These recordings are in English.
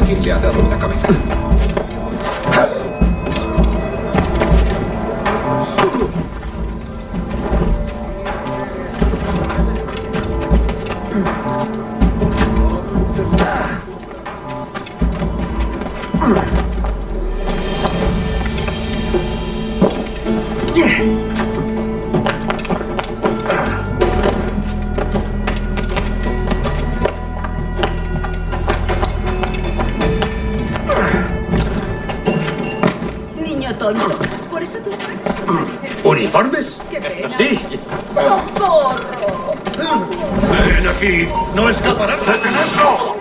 Alguien le ha dado en la cabeza. Niño tonto. Por eso tus manos son tan sensibles. ¿Uniformes? ¡Qué pena! Sí. ¡Socorro! ¡Ven aquí! ¡No escaparás! ¡Detenedlo!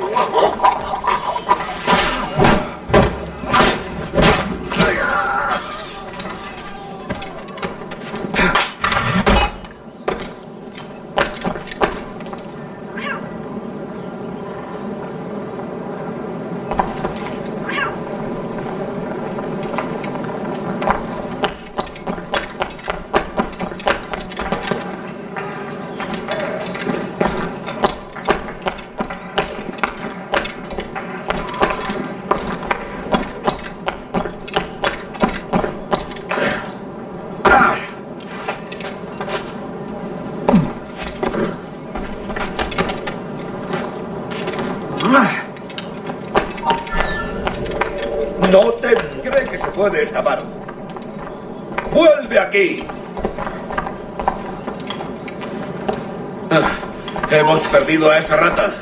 No te cree que se puede escapar. ¡Vuelve aquí! Hemos perdido a esa rata.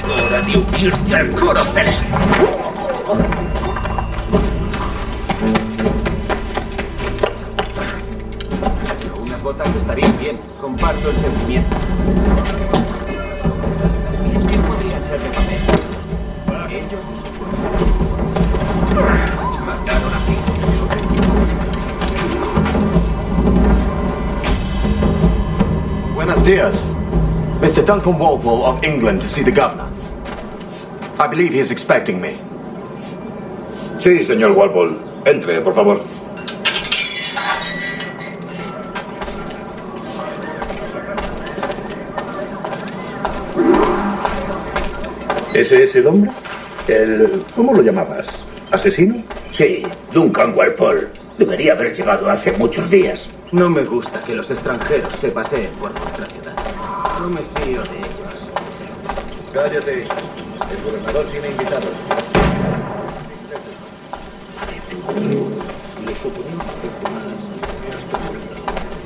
¡Hora de unirte al coro celeste! Unas botas estarían bien. Comparto el sentimiento. Las mías bien podrían ser de papel. Ellos y sus cuerpos. Mataron a 5. Buenos dias. Mr. Duncan Walpole of England to see the governor. I believe he is expecting me. Sí, señor Walpole. Entre, por favor. ¿Ese es el hombre? ¿Cómo lo llamabas? ¿Asesino? Sí, Duncan Walpole. Debería haber llegado hace muchos días. No me gusta que los extranjeros se paseen por nuestra ciudad. No me fío de ellos. Cállate. El gobernador tiene invitados.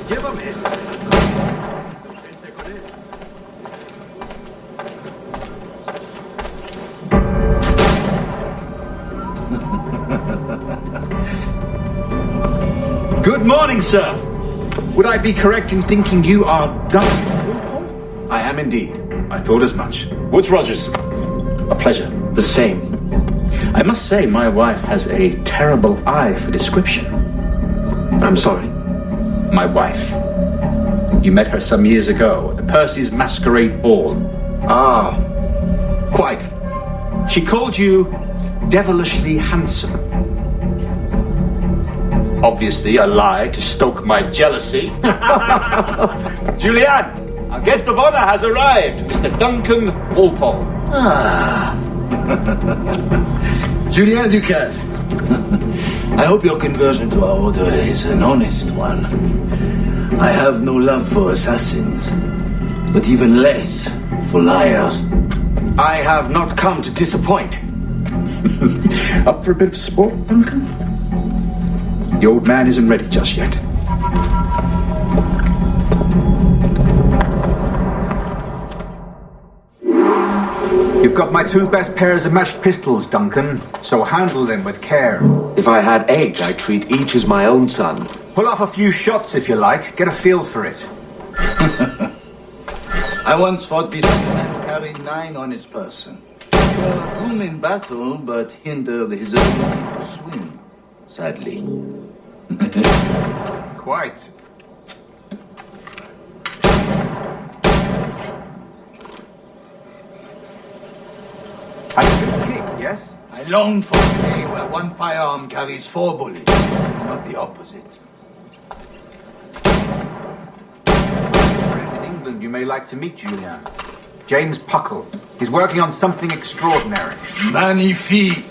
Llévame eso. Vente con él. Good morning, sir. Would I be correct in thinking you are Duncan? I am indeed. I thought as much. Woods Rogers. A pleasure. The same. I must say my wife has a terrible eye for description. I'm sorry. My wife. You met her some years ago at the Percy's Masquerade Ball. Ah, Quite. She called you devilishly handsome. Obviously a lie to stoke my jealousy. Julianne, our guest of honor has arrived, Mr. Duncan Walpole. Julien Ducasse. I hope your conversion to our order is an honest one. I have no love for assassins, but even less for liars. I have not come to disappoint. Up for a bit of sport, Duncan? The old man isn't ready just yet. You've got my 2 best pairs of matched pistols, Duncan, so handle them with care. If I had 8, I'd treat each as my own son. Pull off a few shots if you like, get a feel for it. I once fought this man who carried 9 on his person. He was good in battle, but hindered his ability to swim, sadly. Quite. I can kick, yes? I long for a day where one firearm carries 4 bullets, not the opposite. In England, you may like to meet Julian. James Puckle. He's working on something extraordinary. Magnifique!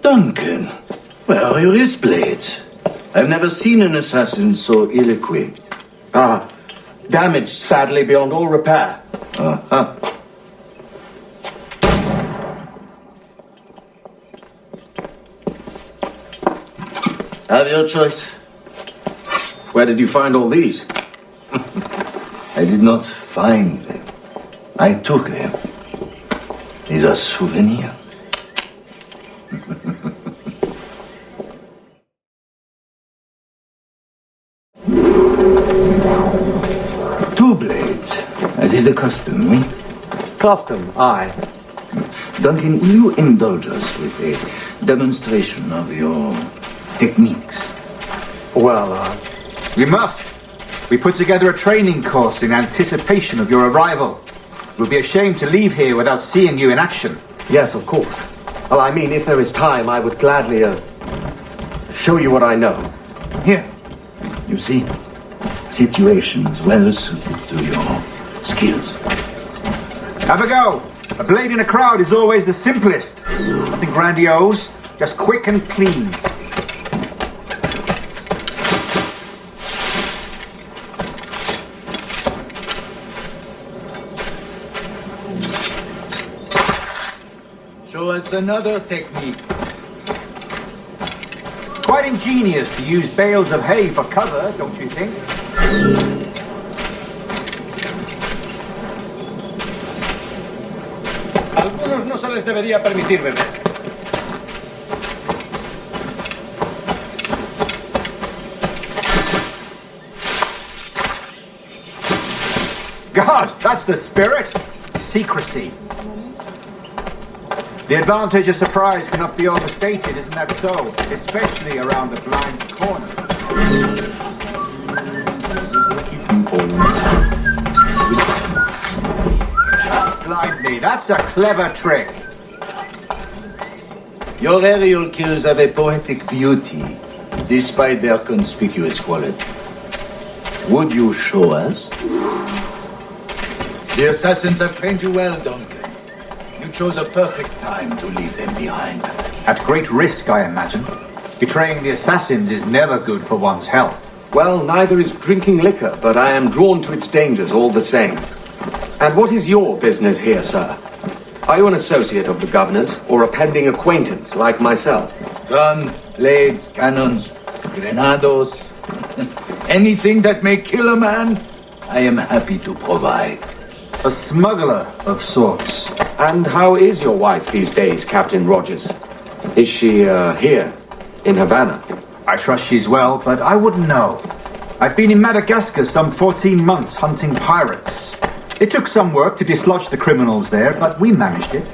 Duncan, where are your wrist blades? I've never seen an assassin so ill-equipped. Ah, damaged sadly beyond all repair. Uh-huh. Have your choice. Where did you find all these? I did not find them. I took them. These are souvenirs. Two blades, as is the custom, oui? Custom, aye. Duncan, will you indulge us with a demonstration of your techniques? Well, We must. We put together a training course in anticipation of your arrival. It would be a shame to leave here without seeing you in action. yes, of course. Well, I mean, if there is time, I would gladly, show you what I know. Here, you see, situations well suited to your skills. Have a go. A blade in a crowd is always the simplest. Nothing grandiose, just quick and clean. Show us another technique. Quite ingenious to use bales of hay for cover, don't you think? Algunos no se les debería permitir beber. God, that's the spirit. Secrecy. The advantage of surprise cannot be overstated, isn't that so? Especially around the blind corner. Blind me, that's a clever trick. Your aerial kills have a poetic beauty, despite their conspicuous quality. Would you show us? The assassins have trained you well, Duncan. You chose a perfect time to leave them behind. At great risk, I imagine. Betraying the assassins is never good for one's health. Well, neither is drinking liquor, but I am drawn to its dangers all the same. And what is your business here, sir? Are you an associate of the governor's, or a pending acquaintance like myself? Guns, blades, cannons, grenados, anything that may kill a man, I am happy to provide. A smuggler of sorts. And how is your wife these days, Captain Rogers? Is she, here, in Havana? I trust she's well, but I wouldn't know. I've been in Madagascar some 14 months hunting pirates. It took some work to dislodge the criminals there, but we managed it.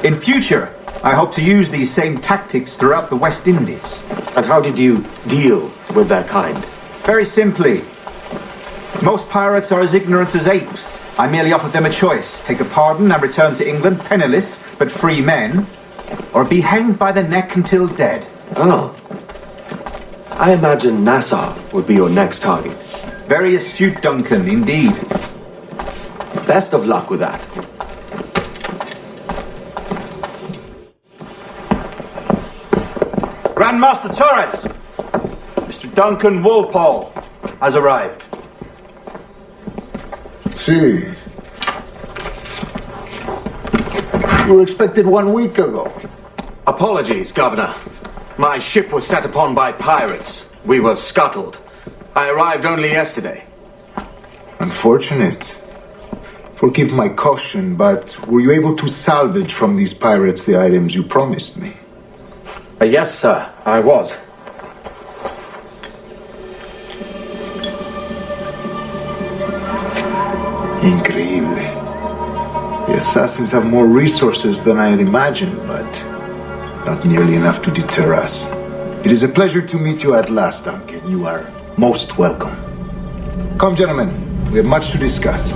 In future, I hope to use these same tactics throughout the West Indies. And how did you deal with their kind? Very simply. Most pirates are as ignorant as apes. I merely offered them a choice. Take a pardon and return to England penniless, but free men, or be hanged by the neck until dead. Oh. I imagine Nassau would be your next target. Very astute, Duncan, indeed. Best of luck with that. Grandmaster Torres! Mr. Duncan Walpole has arrived. See. You were expected 1 week ago. Apologies, Governor. My ship was set upon by pirates. We were scuttled. I arrived only yesterday. Unfortunate. Forgive my caution, but were you able to salvage from these pirates the items you promised me? Yes, sir, I was. Increíble. The assassins have more resources than I had imagined, but not nearly enough to deter us. It is a pleasure to meet you at last, Duncan. You are most welcome. Come, gentlemen. We have much to discuss.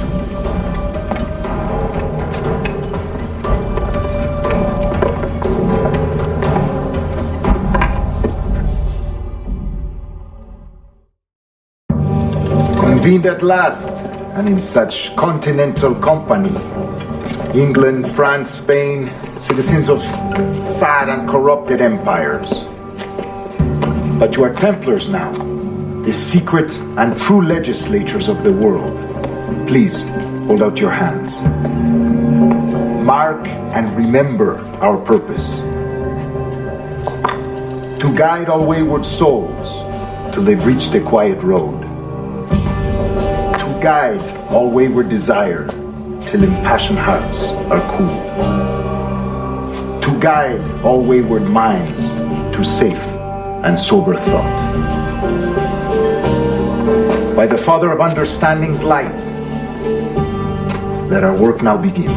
Convened at last, and in such continental company. England, France, Spain, citizens of sad and corrupted empires. But you are Templars now, the secret and true legislators of the world. Please, hold out your hands. Mark and remember our purpose. To guide all wayward souls till they've reached a quiet road. To guide all wayward desire till impassioned hearts are cooled. To guide all wayward minds to safe and sober thought. By the Father of Understanding's light, let our work now begin.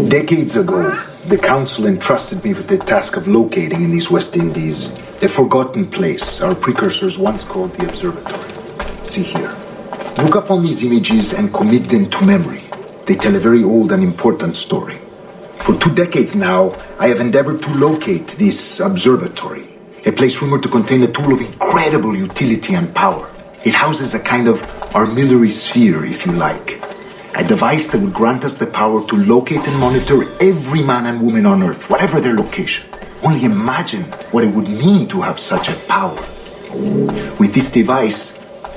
Decades ago, the Council entrusted me with the task of locating in these West Indies a forgotten place our precursors once called the Observatory. See here. Look upon these images and commit them to memory. They tell a very old and important story. For 2 decades now, I have endeavored to locate this observatory, a place rumored to contain a tool of incredible utility and power. It houses a kind of armillary sphere, if you like. A device that would grant us the power to locate and monitor every man and woman on Earth, whatever their location. Only imagine what it would mean to have such a power. With this device,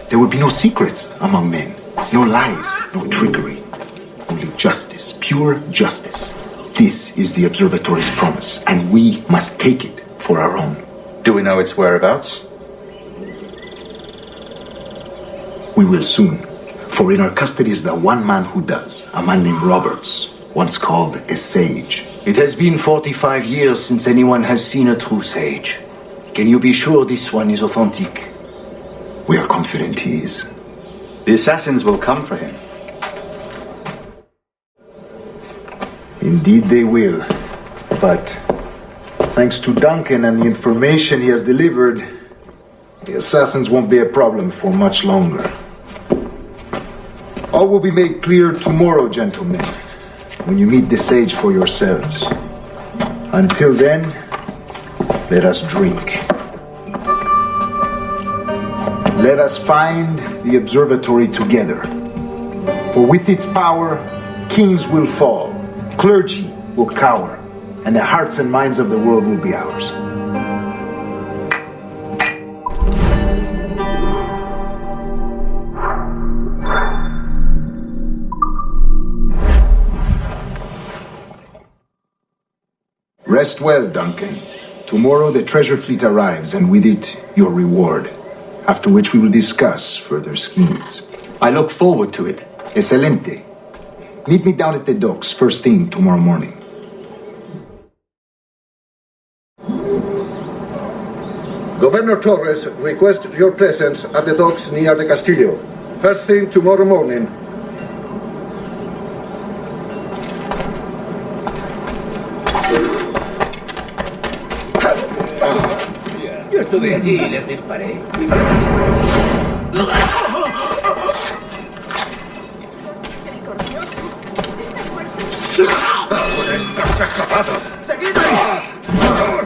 there would be no secrets among men, no lies, no trickery. Only justice, pure justice. This is the observatory's promise, and we must take it for our own. Do we know its whereabouts? We will soon. For in our custody is the one man who does, a man named Roberts, once called a sage. It has been 45 years since anyone has seen a true sage. Can you be sure this one is authentic? We are confident he is. The assassins will come for him. Indeed they will. But thanks to Duncan and the information he has delivered, the assassins won't be a problem for much longer. All will be made clear tomorrow, gentlemen, when you meet the sage for yourselves. Until then, let us drink. Let us find the observatory together. For with its power, kings will fall, clergy will cower, and the hearts and minds of the world will be ours. Rest well, Duncan. Tomorrow the treasure fleet arrives, and with it, your reward. After which we will discuss further schemes. I look forward to it. Excelente. Meet me down at the docks first thing tomorrow morning. Governor Torres requests your presence at the docks near the Castillo. First thing tomorrow morning. Yo estuve allí y les disparé. ¡Seguidme!